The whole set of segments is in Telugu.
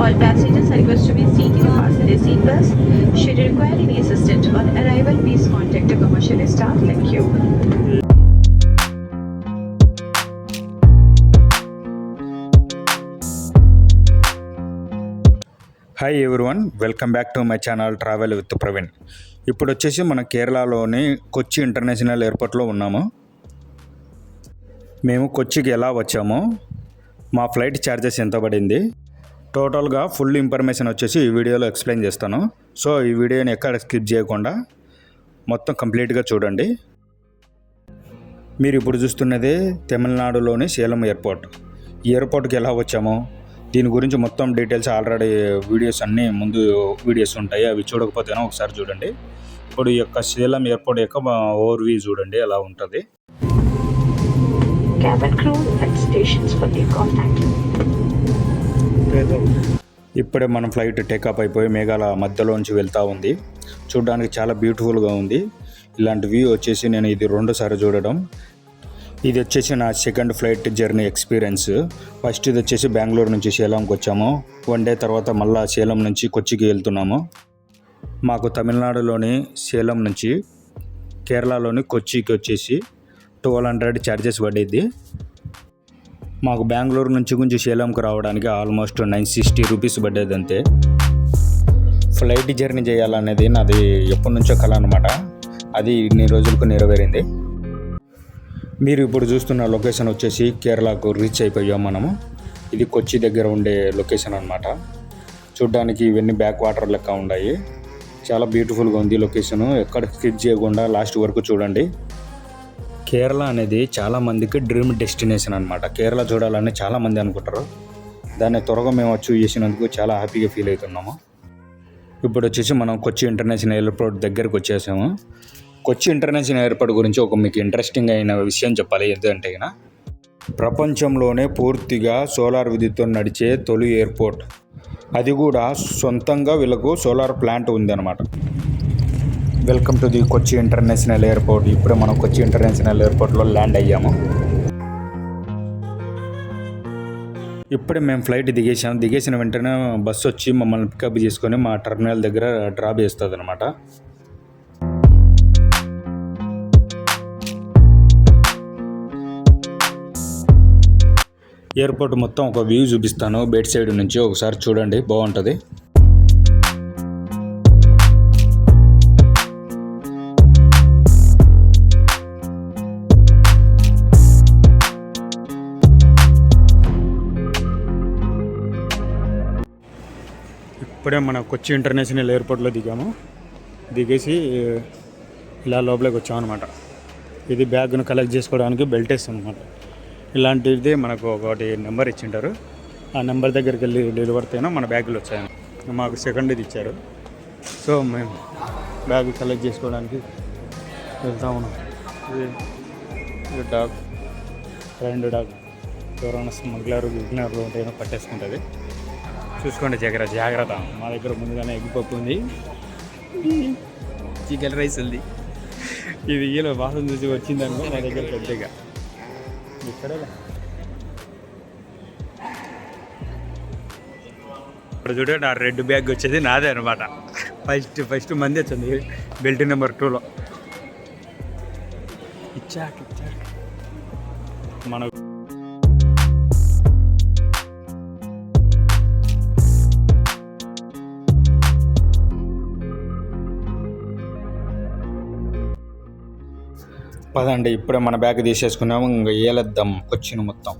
All passengers are requested to be seated and fasten their seatbelts. Should you require any assistance on arrival, please contact the commercial staff. Thank you. Hi everyone, welcome back to my channel travel with Praveen. ఇప్పుడు వచ్చేసి మన కేరళలోని కొచ్చి ఇంటర్నేషనల్ ఎయిర్పోర్ట్లో ఉన్నాము. మేము కొచ్చికి ఎలా వచ్చామో, మా ఫ్లైట్ ఛార్జెస్ ఎంత పడింది, టోటల్గా ఫుల్ ఇన్ఫర్మేషన్ వచ్చేసి ఈ వీడియోలో ఎక్స్ప్లెయిన్ చేస్తాను. సో ఈ వీడియోని ఎక్కడ స్కిప్ చేయకుండా మొత్తం కంప్లీట్గా చూడండి. మీరు ఇప్పుడు చూస్తున్నదే తమిళనాడులోని సేలం ఎయిర్పోర్ట్. ఈ ఎయిర్పోర్ట్కి ఎలా వచ్చామో దీని గురించి మొత్తం డీటెయిల్స్ ఆల్రెడీ వీడియోస్ అన్నీ ముందు వీడియోస్ ఉంటాయి, అవి చూడకపోతేనే ఒకసారి చూడండి. ఇప్పుడు ఈ యొక్క సేలం ఎయిర్పోర్ట్ యొక్క ఓవర్ వ్యూ చూడండి ఎలా ఉంటుంది. ఇప్పుడే మనం ఫ్లైట్ టేకాప్ అయిపోయి మేఘాల మధ్యలోంచి వెళ్తూ ఉంది. చూడడానికి చాలా బ్యూటిఫుల్గా ఉంది. ఇలాంటి వ్యూ వచ్చేసి నేను ఇది 2 సార్లు చూడడం. ఇది వచ్చేసి నా second flight journey experience. First ఇది వచ్చేసి బెంగళూరు నుంచి సేలంకి వచ్చాము. 1 డే తర్వాత మళ్ళీ సేలం నుంచి కొచ్చికి వెళ్తున్నాము. మాకు తమిళనాడులోని సేలం నుంచి కేరళలోని కొచ్చికి వచ్చేసి 1200 ఛార్జెస్ పడేది. మాకు బెంగళూరు నుంచి సేలంకి రావడానికి ఆల్మోస్ట్ 960 రూపీస్ పడ్డది అంతే. ఫ్లైట్ జర్నీ చేయాలనేది నాది ఎప్పటి నుంచో కల అనమాట. అది ఇన్ని రోజులకు నెరవేరింది. మీరు ఇప్పుడు చూస్తున్న లొకేషన్ వచ్చేసి కేరళకు రీచ్ అయిపోయాం మనము. ఇది కొచ్చి దగ్గర ఉండే లొకేషన్ అనమాట. చూడ్డానికి ఇవన్నీ బ్యాక్ వాటర్ లెక్క ఉన్నాయి. చాలా బ్యూటిఫుల్గా ఉంది లొకేషను. ఎక్కడ స్కిప్ చేయకుండా లాస్ట్ వరకు చూడండి. కేరళ అనేది చాలామందికి డ్రీమ్ డెస్టినేషన్ అనమాట. కేరళ చూడాలని చాలామంది అనుకుంటారు. దాన్ని త్వరగా మేము అచీవ్ చేసినందుకు చాలా హ్యాపీగా ఫీల్ అవుతున్నాము. ఇప్పుడు వచ్చేసి మనం కొచ్చి ఇంటర్నేషనల్ ఎయిర్పోర్ట్ దగ్గరకు వచ్చేసాము. కొచ్చి ఇంటర్నేషనల్ ఎయిర్పోర్ట్ గురించి ఒక మీకు ఇంట్రెస్టింగ్ అయిన విషయం చెప్పాలి. ఏంటంటే ప్రపంచంలోనే పూర్తిగా సోలార్ విద్యుత్తో నడిచే తొలి ఎయిర్పోర్ట్. అది కూడా సొంతంగా వీళ్ళకు సోలార్ ప్లాంట్ ఉందన్నమాట. Welcome to the Kochi international airport. ఇప్పుడే మనం కొచ్చి ఇంటర్నేషనల్ ఎయిర్పోర్ట్లో ల్యాండ్ అయ్యాము. ఇప్పుడే మేము ఫ్లైట్ దిగేసాము. దిగేసిన వెంటనే బస్సు వచ్చి మమ్మల్ని పికప్ చేసుకొని మా టెర్మినల్ దగ్గర డ్రాప్ చేస్తుంది అనమాట. ఎయిర్పోర్ట్ మొత్తం ఒక వ్యూ చూపిస్తాను బెడ్ సైడ్ నుంచి, ఒకసారి చూడండి, బాగుంటుంది. ఇప్పుడే మన కొచ్చి ఇంటర్నేషనల్ ఎయిర్పోర్ట్లో దిగాము. దిగేసి ఇలా లోపలికి వచ్చామన్నమాట. ఇది బ్యాగ్ను కలెక్ట్ చేసుకోవడానికి బెల్ట్ వేస్తాం అనమాట. ఇలాంటిది మనకు ఒకటి నెంబర్ ఇచ్చింటారు. ఆ నెంబర్ దగ్గరికి వెళ్ళి డెలివరీ అయినా మన బ్యాగులు వచ్చాయి. మాకు సెకండ్ ఇది ఇచ్చారు. సో మేము బ్యాగ్ కలెక్ట్ చేసుకోవడానికి వెళ్తా ఉన్నాం. ఇది డాగ్, ట్రైన్డ్ డాగ్. ఎవరైనా స్మగ్లర్ విగ్నర్లు ఉంటేనో పట్టేసుకుంటుంది. చూసుకోండి, జాగ్రత్త. మా దగ్గర ముందుగానే ఎగ్ పప్పు ఉంది, చికెన్ రైస్ ఉంది. ఇది ఈలో వాసన చూసి వచ్చిందనుకో మా దగ్గర పెద్దగా. ఇప్పుడు చూడండి, ఆ రెడ్ బ్యాగ్ వచ్చేది నాదే అనమాట. ఫస్ట్ మంది వచ్చింది బెల్ట్ నెంబర్ 2లో. ఇచ్చాక మనకు పదండి, ఇప్పుడే మన బ్యాగ్ తీసేసుకున్నాము. ఇంకా ఏలేద్దాం కొచ్చిని మొత్తం.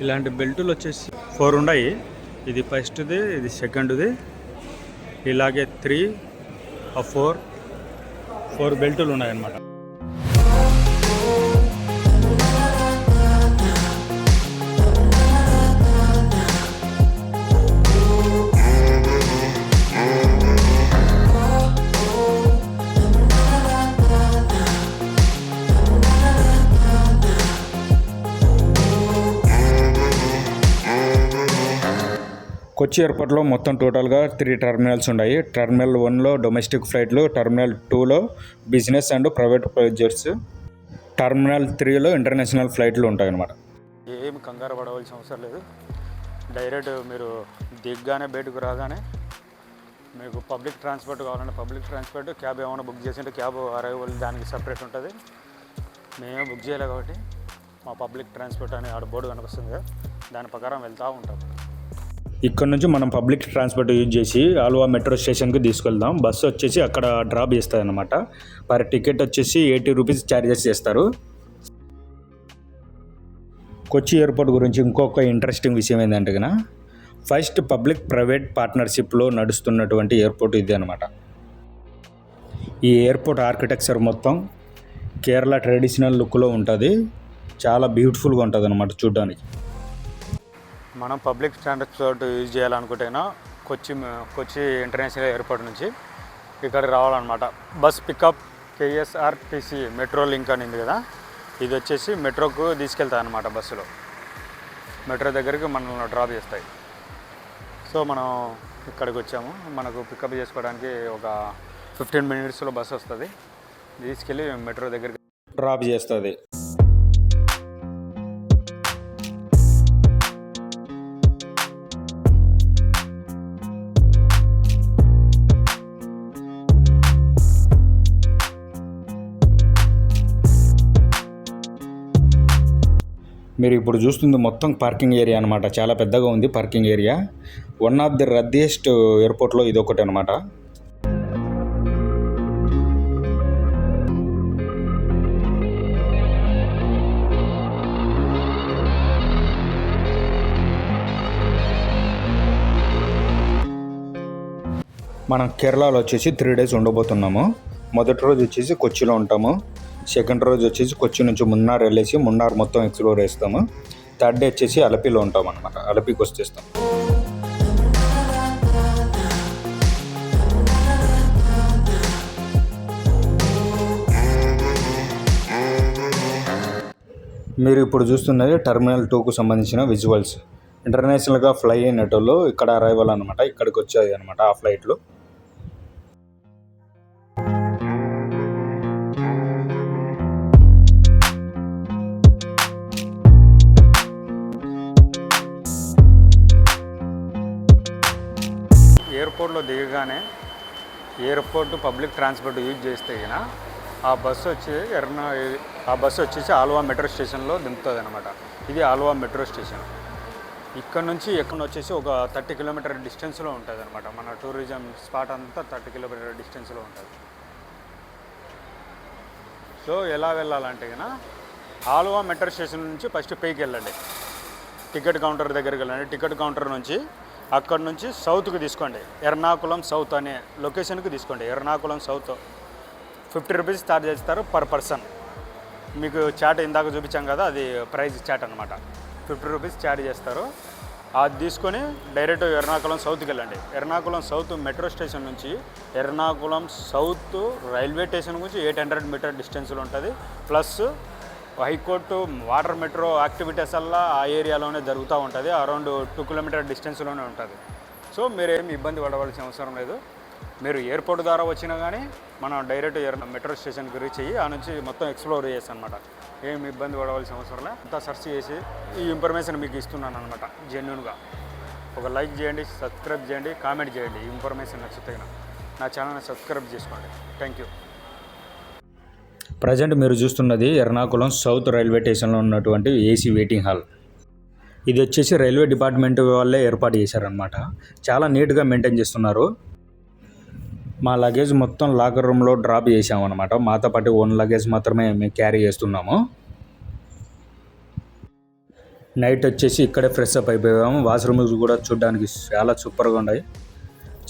ఇలాంటి బెల్టులు వచ్చేసి 4 ఉన్నాయి. ఇది ఫస్ట్ది, ఇది సెకండ్ది, ఇలాగే 3 4 బెల్టులు ఉన్నాయన్నమాట. కొచ్చి ఎయిర్పోర్ట్లో మొత్తం టోటల్గా 3 టెర్మినల్స్ ఉన్నాయి. టెర్మినల్ 1లో డొమెస్టిక్ ఫ్లైట్లు, టెర్మినల్ 2లో business and private passengers, terminal 3లో ఇంటర్నేషనల్ ఫ్లైట్లు ఉంటాయి అన్నమాట. ఏమి కంగారు పడవలసిన అవసరం లేదు. డైరెక్ట్ మీరు దిగ్గానే బయటకు రాగానే మీకు పబ్లిక్ ట్రాన్స్పోర్ట్ కావాలంటే పబ్లిక్ ట్రాన్స్పోర్ట్, క్యాబ్ ఏమైనా బుక్ చేసింటే క్యాబ్ అరైవల్ దానికి సపరేట్ ఉంటుంది. మేమే బుక్ చేయలేదు కాబట్టి మా పబ్లిక్ ట్రాన్స్పోర్ట్ అని ఆడ బోర్డు కనిపిస్తుంది కదా, దాని ప్రకారం వెళ్తూ ఉంటాం. ఇక్కడ నుంచి మనం పబ్లిక్ ట్రాన్స్పోర్ట్ యూజ్ చేసి ఆల్వా మెట్రో స్టేషన్కి తీసుకెళ్దాం. బస్సు వచ్చేసి అక్కడ డ్రాప్ చేస్తుంది అనమాట. పర్ టికెట్ వచ్చేసి 80 రూపీస్ ఛార్జెస్ చేస్తారు. కొచ్చి ఎయిర్పోర్ట్ గురించి ఇంకొక ఇంట్రెస్టింగ్ విషయం ఏంటంటే కన్నా, ఫస్ట్ పబ్లిక్ ప్రైవేట్ పార్ట్నర్షిప్లో నడుస్తున్నటువంటి ఎయిర్పోర్ట్ ఇది అనమాట. ఈ ఎయిర్పోర్ట్ ఆర్కిటెక్చర్ మొత్తం కేరళ ట్రెడిషనల్ లుక్లో ఉంటుంది. చాలా బ్యూటిఫుల్గా ఉంటుంది అనమాట చూడ్డానికి. మనం పబ్లిక్ ట్రాన్స్పోర్ట్ యూజ్ చేయాలనుకుంటేనా కొచ్చి ఇంటర్నేషనల్ ఎయిర్పోర్ట్ నుంచి ఇక్కడికి రావాలన్నమాట. Bus pickup KSRTC metro link అని ఉంది కదా, ఇది వచ్చేసి మెట్రోకు తీసుకెళ్తాయి అన్నమాట. బస్సులో మెట్రో దగ్గరికి మనల్ని డ్రాప్ చేస్తాయి. సో మనం ఇక్కడికి వచ్చాము. మనకు పికప్ చేసుకోవడానికి ఒక 15 మినిట్స్లో బస్సు వస్తుంది, తీసుకెళ్ళి మెట్రో దగ్గరికి డ్రాప్ చేస్తుంది. మీరు ఇప్పుడు చూస్తుంది మొత్తం పార్కింగ్ ఏరియా అనమాట. చాలా పెద్దగా ఉంది parking area. One of the రద్దీయెస్ట్ ఎయిర్పోర్ట్లో ఇది ఒకటి అనమాట. మనం కేరళలో వచ్చేసి 3 days ఉండబోతున్నాము. మొదటి రోజు వచ్చేసి కొచ్చిలో ఉంటాము. సెకండ్ రోజు వచ్చేసి కొచ్చి నుంచి మున్నార్ వెళ్ళేసి మున్నార్ మొత్తం ఎక్స్ప్లోర్ చేస్తాము. థర్డ్ డే వచ్చేసి అలపిలో ఉంటాం అనమాట. అలపికి వచ్చేస్తాం. మీరు ఇప్పుడు చూస్తున్నది టెర్మినల్ 2కు సంబంధించిన విజువల్స్. ఇంటర్నేషనల్గా ఫ్లై అయినట్లో ఇక్కడ అరైవల్ అనమాట. ఇక్కడికి వచ్చాయి అనమాట ఆ ఫ్లైట్లు. ఎయిర్పోర్ట్లో దిగగానే ఎయిర్పోర్ట్ పబ్లిక్ ట్రాన్స్పోర్ట్ యూజ్ చేస్తే కన్నా ఆ బస్సు వచ్చేసి ఆల్వా మెట్రో స్టేషన్లో దింపుతుంది అనమాట. ఇది ఆల్వా మెట్రో స్టేషన్. ఇక్కడ నుంచి ఎక్కడ వచ్చేసి ఒక 30 కిలోమీటర్ డిస్టెన్స్లో ఉంటుంది అనమాట. మన టూరిజం స్పాట్ అంతా 30 కిలోమీటర్ డిస్టెన్స్లో ఉంటుంది. సో ఎలా వెళ్ళాలంటే కన్నా ఆల్వా మెట్రో స్టేషన్ నుంచి ఫస్ట్ పైకి వెళ్ళండి. టికెట్ కౌంటర్ దగ్గరికి వెళ్ళండి. టికెట్ కౌంటర్ నుంచి అక్కడ నుంచి సౌత్కి తీసుకోండి. ఎర్నాకుళం సౌత్ అనే లొకేషన్కి తీసుకోండి. ఎర్నాకుళం సౌత్ 50 రూపీస్ ఛార్జ్ చేస్తారు పర్ పర్సన్. మీకు చాట్ ఇందాక చూపించాం కదా, అది ప్రైస్ చాట్ అనమాట. 50 రూపీస్ ఛార్జ్ చేస్తారు. అది తీసుకొని డైరెక్ట్ ఎర్నాకుళం సౌత్కి వెళ్ళండి. ఎర్నాకుళం సౌత్ మెట్రో స్టేషన్ నుంచి ఎర్నాకుళం సౌత్ రైల్వే స్టేషన్ గురించి 800 మీటర్ డిస్టెన్స్లో ఉంటుంది. Plus high court water metro activities అలా ఆ ఏరియాలోనే జరుగుతూ ఉంటుంది. అరౌండ్ 2 కిలోమీటర్ డిస్టెన్స్లోనే ఉంటుంది. సో మీరేమి ఇబ్బంది పడవలసిన అవసరం లేదు. మీరు ఎయిర్పోర్ట్ ద్వారా వచ్చినా కానీ మనం డైరెక్ట్ మెట్రో స్టేషన్కి రీచ్ అయ్యి ఆ నుంచి మొత్తం ఎక్స్ప్లోర్ చేస్తాం అనమాట. ఏమి ఇబ్బంది పడవలసిన అవసరం లేదు. అంతా సెర్చ్ చేసి ఈ ఇన్ఫర్మేషన్ మీకు ఇస్తున్నాను అనమాట. జెన్యూన్గా ఒక లైక్ చేయండి, సబ్స్క్రైబ్ చేయండి, కామెంట్ చేయండి. ఈ ఇన్ఫర్మేషన్ నచ్చితే నా ఛానల్ని సబ్స్క్రైబ్ చేసుకోండి. Thank you. ప్రజెంట్ మీరు చూస్తున్నది ఎర్నాకుళం సౌత్ రైల్వే స్టేషన్లో ఉన్నటువంటి ఏసీ వెయిటింగ్ హాల్. ఇది వచ్చేసి రైల్వే డిపార్ట్మెంట్ వాళ్ళే ఏర్పాటు చేశారనమాట. చాలా నీట్గా మెయింటైన్ చేస్తున్నారు. మా లగేజ్ మొత్తం లాకర్ రూమ్లో డ్రాప్ చేసామన్నమాట. మాతో పాటు ఓన్ లగేజ్ మాత్రమే మేము క్యారీ చేస్తున్నాము. నైట్ వచ్చేసి ఇక్కడే ఫ్రెష్ అప్ అయిపోయాము. వాష్రూమ్స్ కూడా చూడడానికి చాలా సూపర్గా ఉన్నాయి.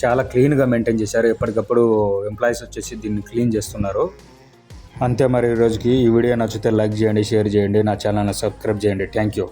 చాలా క్లీన్గా మెయింటైన్ చేశారు. ఎప్పటికప్పుడు ఎంప్లాయీస్ వచ్చేసి దీన్ని క్లీన్ చేస్తున్నారు. అంతే మరి ఈరోజుకి. ఈ వీడియో నచ్చితే లైక్ చేయండి, షేర్ చేయండి, నా ఛానల్ని సబ్స్క్రైబ్ చేయండి. Thank you.